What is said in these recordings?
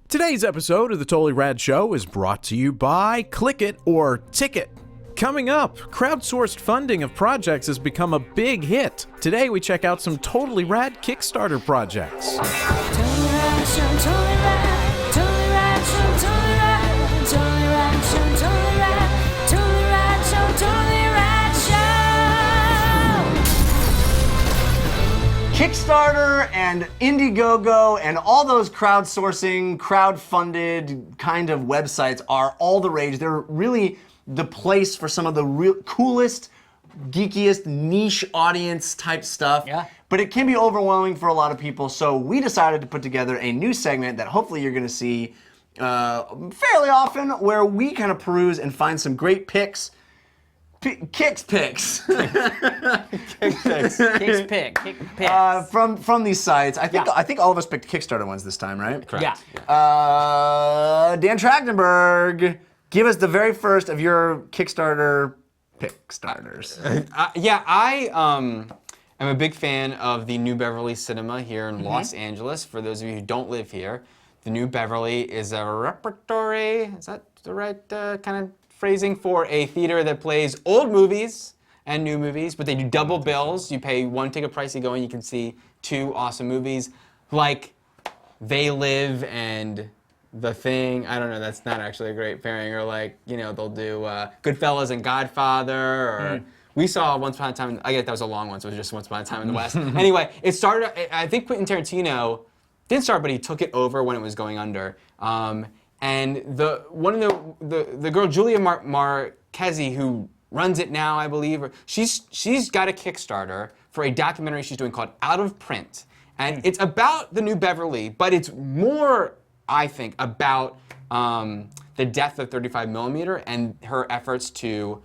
Today's episode of the Totally Rad Show is brought to you by Click It or Ticket. Coming up, crowdsourced funding of projects has become a big hit. Today we check out some totally rad Kickstarter projects. Totally Rad Show, Totally Rad, Totally Rad Show, Totally Rad, Totally Rad Show, Totally Rad, Totally Rad Show, Totally Rad Show. Kickstarter and Indiegogo and all those crowdsourcing, crowd-funded kind of websites are all the rage. They're really the place for some of the real coolest, geekiest, niche audience type stuff. Yeah. But it can be overwhelming for a lot of people, so we decided to put together a new segment that hopefully you're gonna see fairly often, where we kind of peruse and find some great picks. Kicks picks. Kicks From these sites. I think all of us picked Kickstarter ones this time, right? Correct. Yeah. Dan Trachtenberg, give us the very first of your Kickstarter pick starters. I am a big fan of the New Beverly Cinema here in Los Angeles. For those of you who don't live here, the New Beverly is a repertory. Is that the right kind of phrasing for a theater that plays old movies and new movies, but they do double bills. You pay one ticket price, you go and you can see two awesome movies like They Live and The Thing. I don't know, that's not actually a great pairing. Or like, you know, they'll do Goodfellas and Godfather, or we saw Once Upon a Time, I get that was a long one, so it was just Once Upon a Time in the West. Anyway, it started, I think Quentin Tarantino didn't start, but he took it over when it was going under. And the girl Julia Marquezi, who runs it now, I believe, she's got a Kickstarter for a documentary she's doing called Out of Print, and it's about the New Beverly, but it's more, I think, about the death of 35mm and her efforts to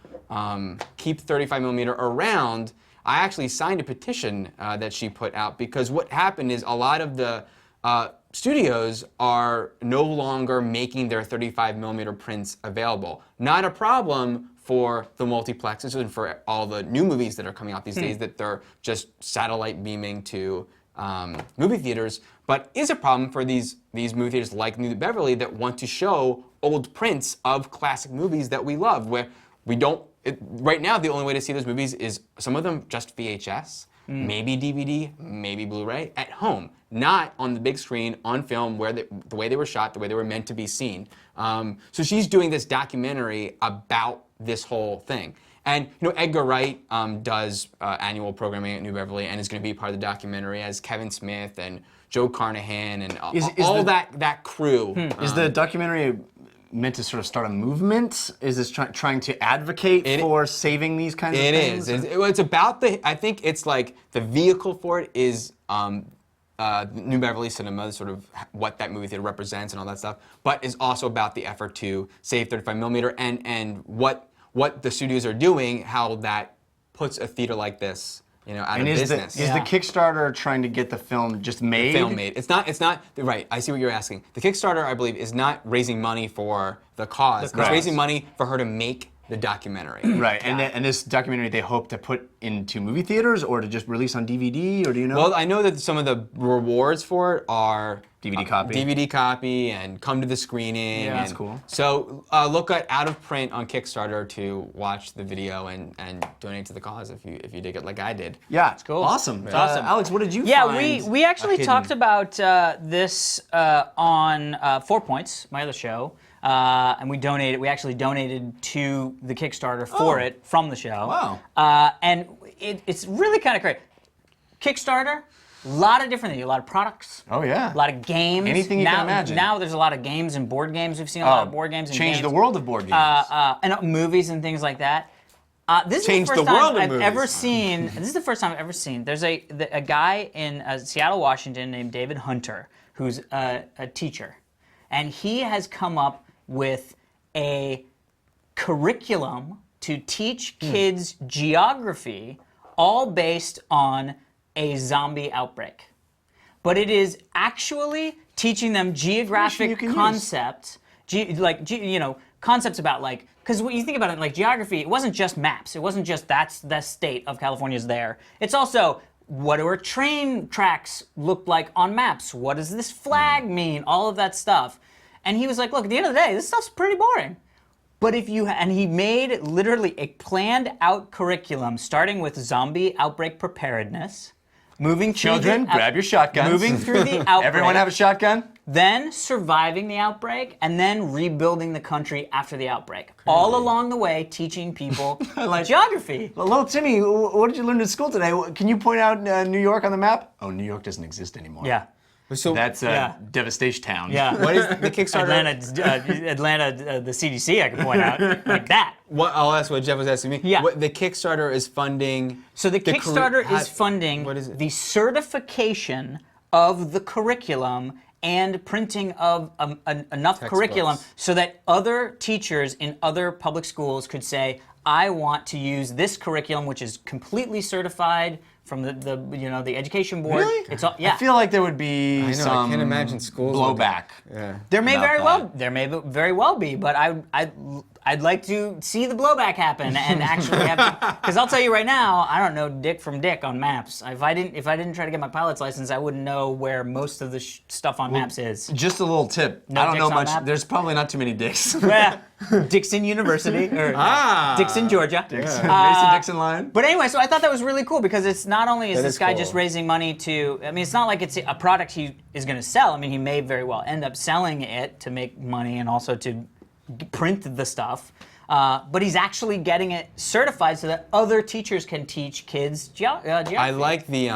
keep 35mm around. I actually signed a petition that she put out, because what happened is a lot of the studios are no longer making their 35mm prints available. Not a problem for the multiplexes and for all the new movies that are coming out these days that they're just satellite beaming to movie theaters, but is a problem for these movie theaters like New Beverly that want to show old prints of classic movies that we love, where we don't, right now the only way to see those movies is some of them just VHS, maybe DVD, maybe Blu-ray, at home, not on the big screen, on film, where the way they were shot, the way they were meant to be seen. So she's doing this documentary about this whole thing. And you know, Edgar Wright does annual programming at New Beverly and is going to be part of the documentary, as Kevin Smith and Joe Carnahan and all that crew. Is the documentary meant to sort of start a movement? Is this trying to advocate for saving these kinds of things? It is. It's about I think it's like the vehicle for it is New Beverly Cinema, sort of what that movie theater represents and all that stuff, but is also about the effort to save 35mm and what the studios are doing, how that puts a theater like this, you know, out of business. Is the Kickstarter trying to get the film just made? The film made. It's not, right, I see what you're asking. The Kickstarter, I believe, is not raising money for the cause. It's raising money for her to make the documentary. Right, and this documentary they hope to put into movie theaters or to just release on DVD, or do you know? Well, I know that some of the rewards for it are DVD copy and come to the screening. Yeah, that's cool. So look at Out of Print on Kickstarter to watch the video and donate to the cause if you dig it like I did. Yeah, it's cool. Awesome. It's awesome. Alex, what did you find? Yeah, we actually talked about this on 4 Points, my other show. And we actually donated to the Kickstarter for it from the show. Wow. And it's really kind of great. Kickstarter, a lot of different things, a lot of products. Oh yeah. A lot of games. Anything you can imagine. Now there's a lot of games and board games. We've seen a lot of board games and Changed games. the world of board games. And movies and things like that. This Changed is the the first world time of I've movies. ever seen. This is the first time I've ever seen. There's a guy in Seattle, Washington, named David Hunter, who's a teacher, and he has come up with a curriculum to teach kids geography, all based on a zombie outbreak. But it is actually teaching them geographic concepts, concepts about because when you think about it, like geography, it wasn't just maps. It wasn't just that's the state of California's there. It's also what do our train tracks look like on maps? What does this flag mean? All of that stuff. And he was like, look, at the end of the day, this stuff's pretty boring. But if you, and he made literally a planned out curriculum starting with zombie outbreak preparedness, moving through Children, grab your shotguns. moving through the outbreak. Everyone have a shotgun? Then surviving the outbreak, and then rebuilding the country after the outbreak. All along the way, teaching people geography. Well, little Timmy, what did you learn in school today? Can you point out New York on the map? Oh, New York doesn't exist anymore. Yeah. So That's Yeah. Devastation Town. Yeah. what is the Kickstarter? Atlanta, the CDC, I can point out, like that. What I'll ask what Jeff was asking me. Yeah. What the Kickstarter is funding. So the Kickstarter is funding what is it? the certification of the curriculum and printing of enough curriculum so that other teachers in other public schools could say, I want to use this curriculum, which is completely certified from the education board. Really? It's all, yeah. I feel like there would be I know, I some can't imagine schools would- blowback. Yeah. There may about very well be, but I'd like to see the blowback happen and actually have, because I'll tell you right now, I don't know dick from dick on maps. If I didn't try to get my pilot's license, I wouldn't know where most of the stuff on maps is. Just a little tip. No I don't dicks know on much. map? There's probably not too many dicks. Yeah. Dixon University or Dixon, Georgia. Mason-Dixon line. But anyway, so I thought that was really cool because it's not only is That this is guy cool. just raising money to, I mean, it's not like it's a product he is going to sell. I mean, he may very well end up selling it to make money and also to print the stuff. But he's actually getting it certified so that other teachers can teach kids geography. I like the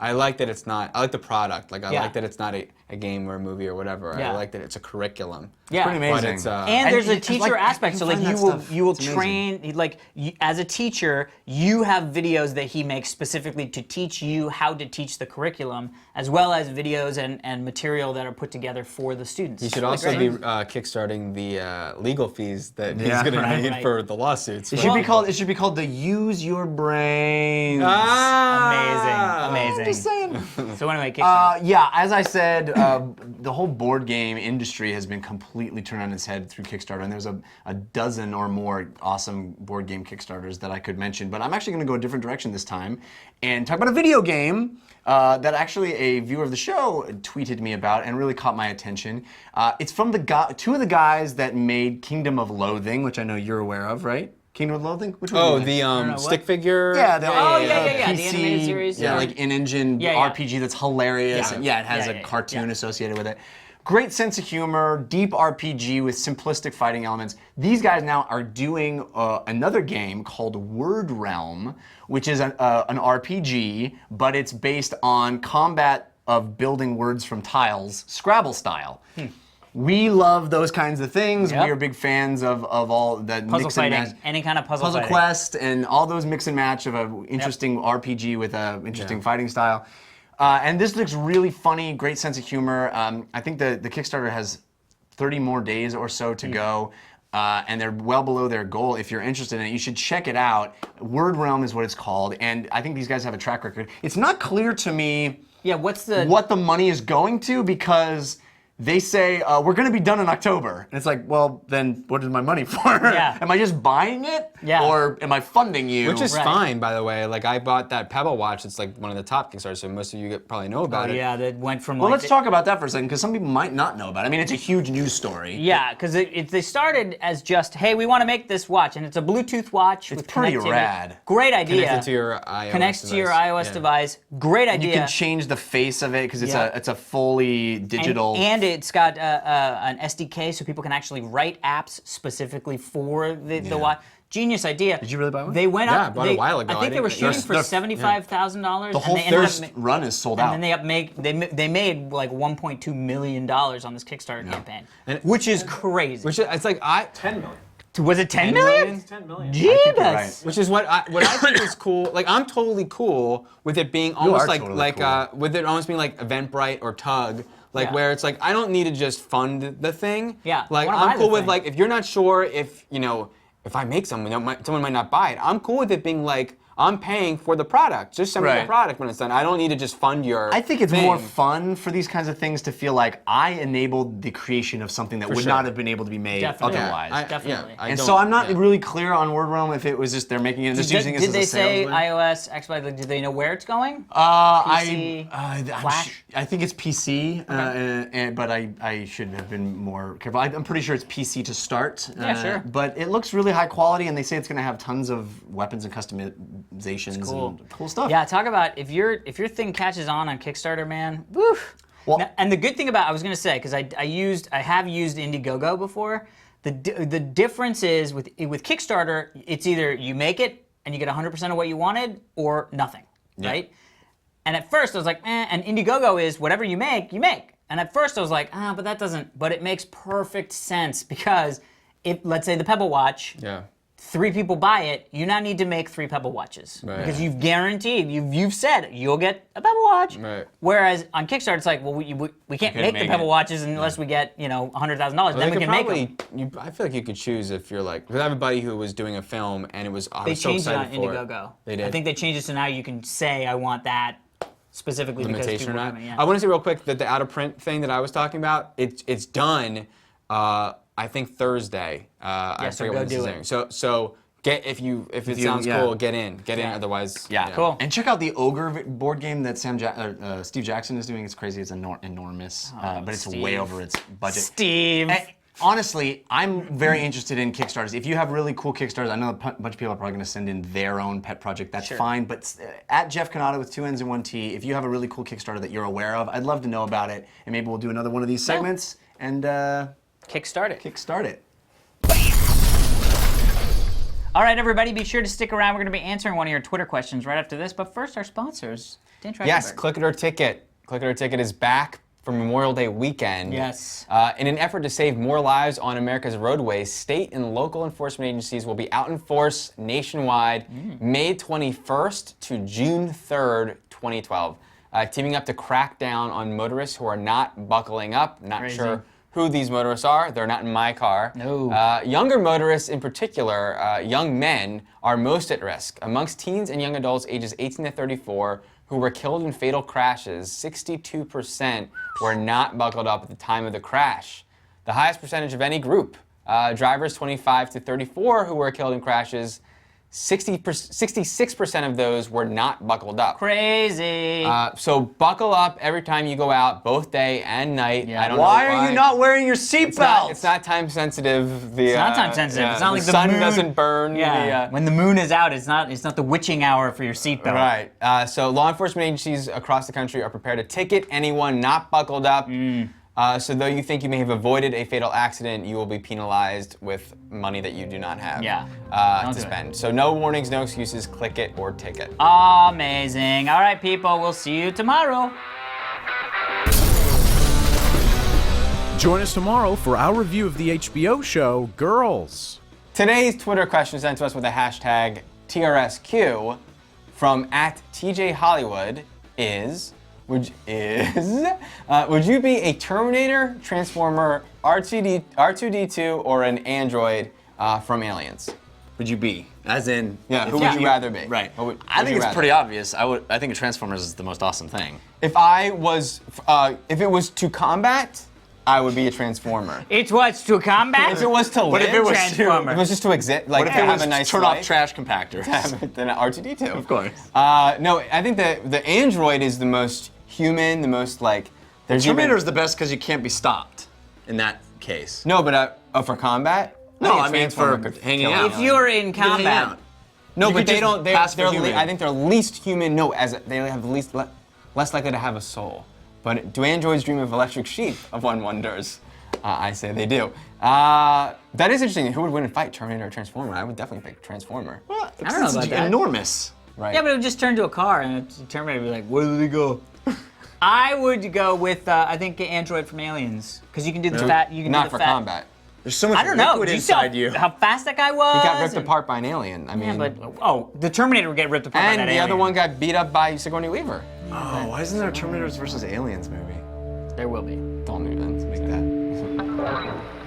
I like that it's not. I like the product. Like I Yeah. like that it's not a game or a movie or whatever. Yeah. I like that it's a curriculum. Yeah. Pretty amazing. But it's And there's a it's teacher like- aspect, I so can like find you that will stuff. you will It's amazing. train like as a teacher you have videos that he makes specifically to teach you how to teach the curriculum, as well as videos and material that are put together for the students. You should Really also great. be kickstarting the legal fees that he's Yeah. going Right, to need right. for the lawsuits. It should be called. It should be called the Use Your Brains. amazing. Just saying. So anyway, Kickstarter. Yeah, as I said, the whole board game industry has been completely turned on its head through Kickstarter, and there's a dozen or more awesome board game Kickstarters that I could mention. But I'm actually going to go a different direction this time and talk about a video game that actually a viewer of the show tweeted me about and really caught my attention. It's from two of the guys that made Kingdom of Loathing, which I know you're aware of, right? Kingdom of Loathing? Which one Oh, was it? the stick figure. Yeah, the yeah, PC, the animated series, yeah, yeah. like in-engine Yeah, yeah. RPG that's hilarious. Yeah. And yeah, it has Yeah, a yeah, cartoon yeah. associated with it. Great sense of humor, deep RPG with simplistic fighting elements. These guys now are doing another game called Word Realm, which is an RPG, but it's based on combat of building words from tiles, Scrabble style. We love those kinds of things. Yep. We are big fans of all that Puzzle mix and fighting, match. any kind of puzzle Puzzle fighting. Quest and all those mix and match of an interesting RPG with an interesting fighting style. And this looks really funny, great sense of humor. I think the Kickstarter has 30 more days or so to go. And they're well below their goal. If you're interested in it, you should check it out. Word Realm is what it's called. And I think these guys have a track record. It's not clear to me Yeah, what's the what the money is going to, because they say, we're going to be done in October. And it's like, well, then what is my money for? Yeah. Am I just buying it? Yeah. Or am I funding you? Which is Right. fine, by the way. Like I bought that Pebble watch. It's like one of the top Kickstarters, so most of you probably know about it. yeah, that went from Well, like let's talk about that for a second, because some people might not know about it. I mean, it's a huge news story. Yeah, because they started as just, hey, we want to make this watch, and it's a Bluetooth watch. It's with pretty connectivity. rad. Great idea. Connected to your iOS Connects device. to your iOS Yeah. device. Great idea. You can change the face of it, because it's Yeah. it's a fully digital. And it's got an SDK, so people can actually write apps specifically for the watch. Genius idea. Did you really buy one? They went Yeah, up. I bought it a while ago. I I think they were didn't- shooting for they're- $75,000. the whole and they ended up first run is sold And out. then they made like $1.2 million on this Kickstarter campaign, And- which is crazy. Which is, it's like 10 million. Was it 10 10 million? million? 10 million. Jeebus. right. Which is what I think is cool. Like I'm totally cool with it being almost are like totally cool. with it almost being like Eventbrite or Tug, like Yeah. where it's like I don't need to just fund the thing. Yeah, Like I wanna buy I'm cool the with thing. like if you're not sure if if I make something, someone might not buy it. I'm cool with it being like I'm paying for the product. Just send me the Right. product when it's done. I don't need to just fund your I think it's thing. more fun for these kinds of things to feel like I enabled the creation of something that would sure. not have been able to be made Definitely. otherwise. Definitely. I And don't- so I'm not yeah. really clear on Word Realm if it was just they're making it and just using it Did as they a sales say way. iOS, Xbox? Did they know where it's going? PC, Flash? I think it's PC, but I should have been more careful. I'm pretty sure it's PC to start. Yeah, sure. But it looks really high quality, and they say it's going to have tons of weapons and customizations and cool stuff. Yeah, talk about if your thing catches on Kickstarter, man. Woo. Well- And the good thing about I was gonna say because I have used Indiegogo before. The difference is with Kickstarter, it's either you make it and you get 100% of what you wanted or nothing, right? And at first I was like, and Indiegogo is whatever you make, you make. And at first I was like, but that doesn't. But it makes perfect sense because if let's say the Pebble Watch. Yeah. 3 people buy it, you now need to make 3 Pebble Watches. Right. Because you've guaranteed, you've said you'll get a Pebble Watch. Right. Whereas on Kickstarter, it's like, well, we can't make the make Pebble it. Watches unless we get, $100,000. Then we can make them. I feel like you could choose if you're like, because I have a buddy who was doing a film and it was, I They was so changed it on excited for it. Indiegogo. They did. I think they changed it so now you can say, I want that specifically because Limitation or people not. have it, yeah. I want to say real quick that the out of print thing that I was talking about, it's done. I think Thursday. I so forget go when this do is it. airing. So if it sounds yeah. cool, get in. Otherwise, Yeah, Cool. And check out the Ogre board game that Steve Jackson is doing. It's crazy. It's enormous, but it's Steve. way over its budget. Steve. And honestly, I'm very interested in Kickstarters. If you have really cool Kickstarters, I know a bunch of people are probably going to send in their own pet project. That's fine. But at Jeff Cannata with 2 N's and 1 T, if you have a really cool Kickstarter that you're aware of, I'd love to know about it. And maybe we'll do another one of these segments and Kickstart it. kickstart it. All right, everybody, be sure to stick around. We're going to be answering one of your Twitter questions right after this. But first, our sponsors. Dan Trachtenberg. Yes, Click It or Ticket. Click It or Ticket is back for Memorial Day weekend. Yes. In an effort to save more lives on America's roadways, state and local enforcement agencies will be out in force nationwide May 21st to June 3rd, 2012, teaming up to crack down on motorists who are not buckling up. Not Crazy. sure who these motorists are. They're not in my car. No. Younger motorists in particular, young men, are most at risk. Amongst teens and young adults ages 18 to 34 who were killed in fatal crashes, 62% were not buckled up at the time of the crash. The highest percentage of any group. Drivers 25 to 34 who were killed in crashes, 66% of those were not buckled up. Crazy. So buckle up every time you go out, both day and night. Yeah. I don't know Why are you not wearing your seatbelt? It's not time sensitive. It's not time sensitive. It's not like the sun moon doesn't burn. Yeah. When the moon is out, it's not the witching hour for your seatbelt. Right. So law enforcement agencies across the country are prepared to ticket anyone not buckled up. So though you think you may have avoided a fatal accident, you will be penalized with money that you do not have Yeah. Don't to do it. spend. So no warnings, no excuses. Click it or ticket. Amazing. All right, people. We'll see you tomorrow. Join us tomorrow for our review of the HBO show Girls. Today's Twitter question sent to us with the hashtag TRSQ from @TJHollywood is, would you be a Terminator, Transformer, R2D2, or an android from Aliens? Would you be? As in, Yeah, if who would you rather be? Right. Who would I you think it's rather? pretty obvious. I think a Transformers is the most awesome thing. If I was, if it was to combat, I would be a Transformer. It's what's to combat. If it was to live, if it was Transformer. if it was just to exist, like What if to it have was a nice turn life, off trash compactors? then R2D2. Of course. No, I think the android is the most human, the most like. There's Terminator even, is the best because you can't be stopped in that case. No, but for combat. No, think a I mean Transformer for could hanging kill out. an If alien. you're in hang combat, out. No, You but could they just don't. pass for human. I think they're least human. No, they have less likely to have a soul. But do androids dream of electric sheep? Of one wonders. I say they do. That is interesting. Who would win a fight, Terminator or Transformer? I would definitely pick Transformer. Well, I don't know it's about that. enormous. Right. yeah, but it would just turn to a car, and the Terminator would be like, "Where did he go?" I would go with I think Android from Aliens, because you can do the fat. You can Not do the for fat. combat. There's so much I don't know. liquid Do you see inside you. how fast that guy was? He got ripped and- apart by an alien. I Yeah, mean, but the Terminator would get ripped apart by and that the other alien. one got beat up by Sigourney Weaver. Oh, why isn't there a Terminators versus Aliens movie? There will be. Don't even make that.